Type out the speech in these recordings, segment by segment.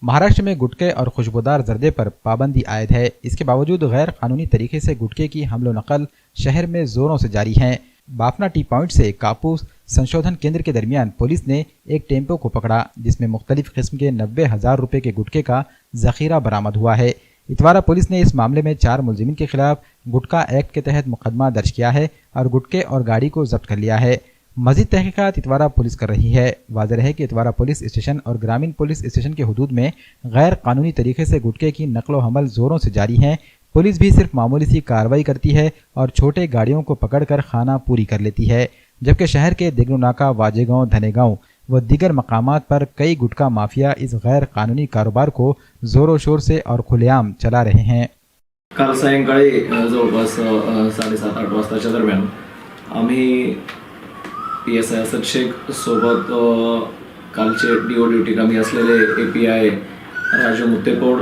महाराष्ट्र में गुटखे और खुशबूदार जर्दे पर पाबंदी आयद है। इसके बावजूद गैर कानूनी तरीके से गुटखे की हमलो नकल शहर में जोरों से जारी है। बाफना टी पॉइंट से कापूस संशोधन केंद्र के दरमियान पुलिस ने एक टेम्पो को पकड़ा जिसमें मुख्तलिफ किस्म के 90,000 रुपये के गुटखे का जखीरा बरामद हुआ है। इतवारा पुलिस ने इस मामले में 4 मुलजिमीन के खिलाफ गुटखा एक्ट के तहत मुकदमा दर्ज किया है और गुटखे और गाड़ी को जब्त कर लिया है। मजीद तहकीकात इतवारा पुलिस कर रही है। वाज़ेह है कि इतवारा पुलिस स्टेशन और ग्रामीण पुलिस स्टेशन के हुदूद में गैर कानूनी तरीके से गुटखे की नकलो हमल जोरों से जारी है। पुलिस भी सिर्फ मामूली सी कार्रवाई करती है और छोटे गाड़ियों को पकड़कर खाना पूरी कर लेती है, जबकि शहर के दिगनुनाका, वाजेगांव, धनेगांव व दीगर मकामात पर कई गुटखा माफिया इस गैर कानूनी कारोबार को जोरों शोर से और खुलेआम चला रहे हैं। काल सायंकाळी जवळपास 7:30-8 वाजताच्या दरम्यान आम्ही PSI असद शेख सोबत कालचे DO ड्युटी कामी असलेले API राजू मुत्तेकोड,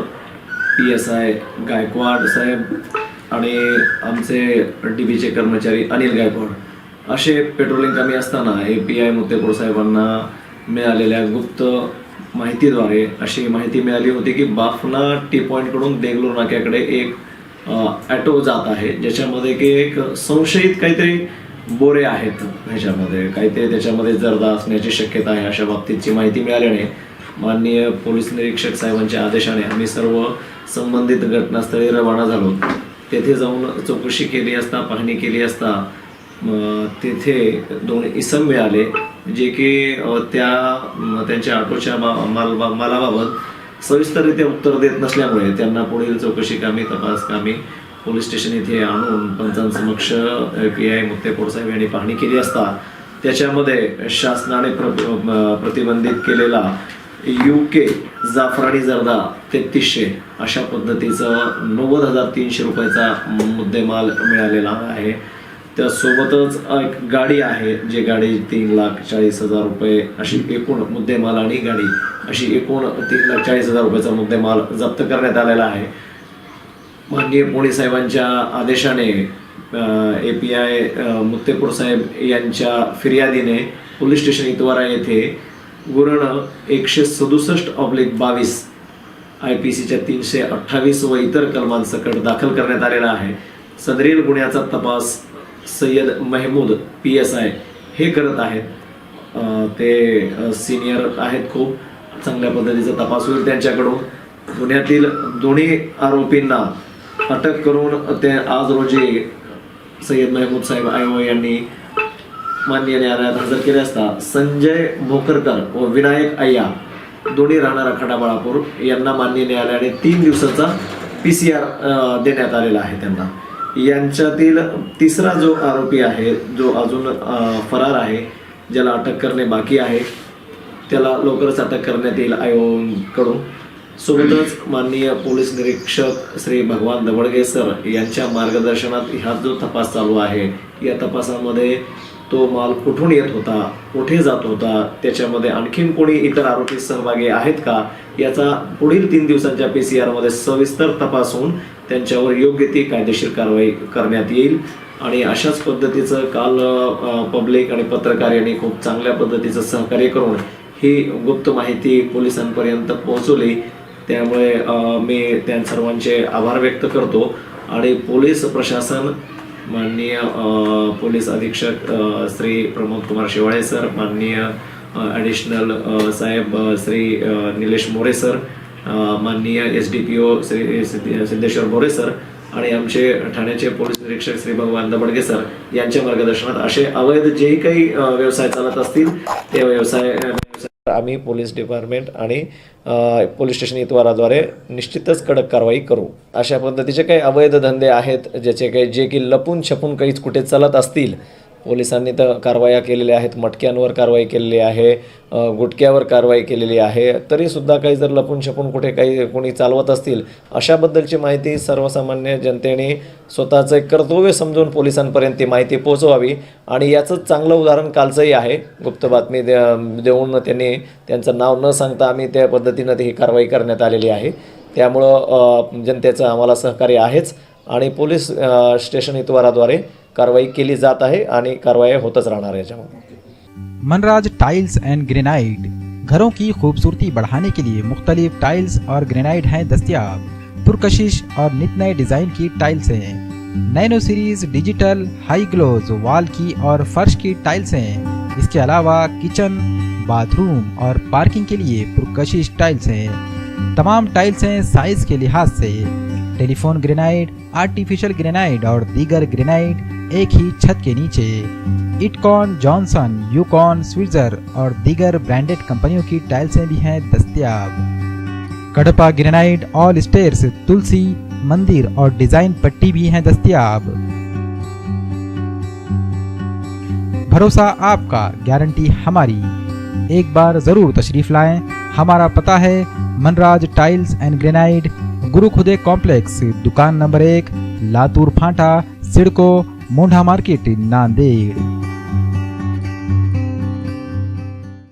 PSI गायकवाड साहेब आणि आमचे DBचे कर्मचारी अनिल गायकवाड असे पेट्रोलिंग कामी असताना API मुत्तेकोड साहेबांना मिळालेल्या गुप्त माहितीद्वारे अशी माहिती मिळाली होती की बाफना टी पॉइंटकडून देगलूर नाक्याकडे एक ॲटो जात आहे, ज्याच्यामध्ये की एक संशयित काहीतरी बोरे आहेत, ह्याच्यामध्ये काहीतरी त्याच्यामध्ये जर्दा असण्याची शक्यता आहे अशा बाबतीतची माहिती मिळाल्याने माननीय पोलीस निरीक्षक साहेबांच्या आदेशाने आम्ही सर्व संबंधित घटनास्थळी रवाना झालो। तेथे जाऊन चौकशी केली असता, पाहणी केली असता तेथे 2 इसम मिळाले जे की त्यांच्या ऑटोच्या मालाबाबत सविस्तररित्या उत्तर देत नसल्यामुळे त्यांना पुढील चौकशी कामी, तपास कामी पोलीस स्टेशन इथे आणून पंचांसमक्ष API मुत्तेकोड साहेब यांनी पाहणी केली असता त्याच्यामध्ये शासनाने प्रतिबंधित केलेला UK जाफरानी जर्दा 3300 अशा पद्धतीचा 90,300 रुपयाचा मुद्देमाल मिळालेला आहे। त्यासोबतच एक गाडी आहे, जी गाडी 3,40,000 रुपये अशी एकूण मुद्देमाल आणि गाडी अशी एकूण 3,40,000 रुपयाचा मुद्देमाल जप्त करण्यात आलेला आहे। माननीय पोलीस साहेबांच्या आदेशाने API मुत्तेकोड साहेब यांच्या फिर्यादीने पोलीस स्टेशन इतवारा येथे गुन्हा 167/22 IPCच्या 328 व इतर कलमांसकट दाखल करण्यात आलेला आहे। सदरील गुन्ह्याचा तपास सय्यद महमूद PSI हे करत आहेत। ते सिनियर आहेत, खूप चांगल्या पद्धतीचा तपास होईल त्यांच्याकडून। गुन्ह्यातील दोन्ही आरोपींना अटक करून ते आज रोजी सय्यद महमूद साहेब IO यांनी माननीय न्यायालयात हजर केले असता संजय भोकरकर व विनायक अय्या दोन्ही राहणार खडाबाळापूर यांना माननीय न्यायालयाने 3 दिवसाचा PCR देण्यात आलेला आहे। त्यांना यांच्यातील तिसरा जो आरोपी आहे, जो अजून फरार आहे, ज्याला अटक करणे बाकी आहे, त्याला लवकरच अटक करण्यात येईल IO कडून। सोबतच माननीय पोलीस निरीक्षक श्री भगवान दवडगे सर यांच्या मार्गदर्शनात हा जो तपास चालू आहे, या तपासामध्ये तो माल कुठून येत होता, कुठे जात होता, त्याच्यामध्ये आणखीन कोणी इतर आरोपी सहभागी आहेत का, याचा पुढील 3 दिवसांच्या PCR मध्ये सविस्तर तपास होऊन त्यांच्यावर योग्य ती कायदेशीर कारवाई करण्यात येईल। आणि अशाच पद्धतीचं काल पब्लिक आणि पत्रकार यांनी खूप चांगल्या पद्धतीचं सहकार्य करून ही गुप्त माहिती पोलिसांपर्यंत पोहोचवली, त्यामुळे मी त्या सर्वांचे आभार व्यक्त करतो। आणि पोलीस प्रशासन, माननीय पोलीस अधीक्षक श्री प्रमोद कुमार शेवाळे सर, माननीय ॲडिशनल साहेब श्री निलेश मोरे सर, माननीय SDPO श्री सिद्धेश्वर मोरे सर आणि आमचे ठाण्याचे पोलीस निरीक्षक श्री भगवान दबडगे सर यांच्या मार्गदर्शनात असे अवैध जेही काही व्यवसाय चालत असतील ते व्यवसाय आम्ही पोलीस डिपार्टमेंट आणि पोलीस स्टेशन इतवाराद्वारे निश्चितच कडक कारवाई करू। अशा पद्धतीचे काही अवैध धंदे आहेत जे की लपून छपून काहीच कुठे चालत असतील, पोलिसांनी तर कारवाया केलेल्या आहेत, मटक्यांवर कारवाई केलेली आहे, गुटक्यावर कारवाई केलेली आहे, तरीसुद्धा काही जर लपून छपून कुठे काही कोणी चालवत असतील अशाबद्दलची माहिती सर्वसामान्य जनतेने स्वतःचं एक कर्तव्य समजून पोलिसांपर्यंत ती माहिती पोहोचवावी। आणि याचंच चांगलं उदाहरण कालचंही आहे। गुप्त बातमी देऊन त्यांनी त्यांचं नाव न सांगता आम्ही त्या पद्धतीनं ही कारवाई करण्यात आलेली आहे। त्यामुळं जनतेचं आम्हाला सहकार्य आहेच आणि पोलीस स्टेशन इतवाराद्वारे कारवाई केली जात आहे आणि कारवाई होतच राहणार याच्यामध्ये। मनराज टाइल्स एंड ग्रेनाइट घरों की खूबसूरती बढ़ाने के लिए मुख्तलिफ टाइल्स और ग्रेनाइट हैं दस्तयाब। पुरकशिश और नित नए डिजाइन की टाइल्स हैं। नैनो सीरीज डिजिटल हाई ग्लोज वॉल की और फर्श की टाइल्स हैं। इसके अलावा किचन, बाथरूम और पार्किंग के लिए पुरकशिश टाइल्स हैं। तमाम टाइल्स हैं साइज के लिहाज से। टेलीफोन ग्रेनाइट, आर्टिफिशियल ग्रेनाइट और दीगर ग्रेनाइट एक ही छत के नीचे। इटकॉन, जॉनसन, यूकॉन, स्विट्जर और दीगर ब्रांडेड कंपनियों की टाइल्सें भी हैं दस्तयाब। कडपा ग्रेनाइट, ऑल स्टेयर्स, तुलसी, मंदिर और डिजाइन पट्टी भी हैं दस्तयाब। भरोसा आपका, गारंटी हमारी। एक बार जरूर तशरीफ लाएं। हमारा पता है मनराज टाइल्स एंड ग्रेनाइट, गुरु खुदे कॉम्प्लेक्स, दुकान नंबर 1, लातूर फांटा, सिडको, मोंढा मार्केट, नांदेड़।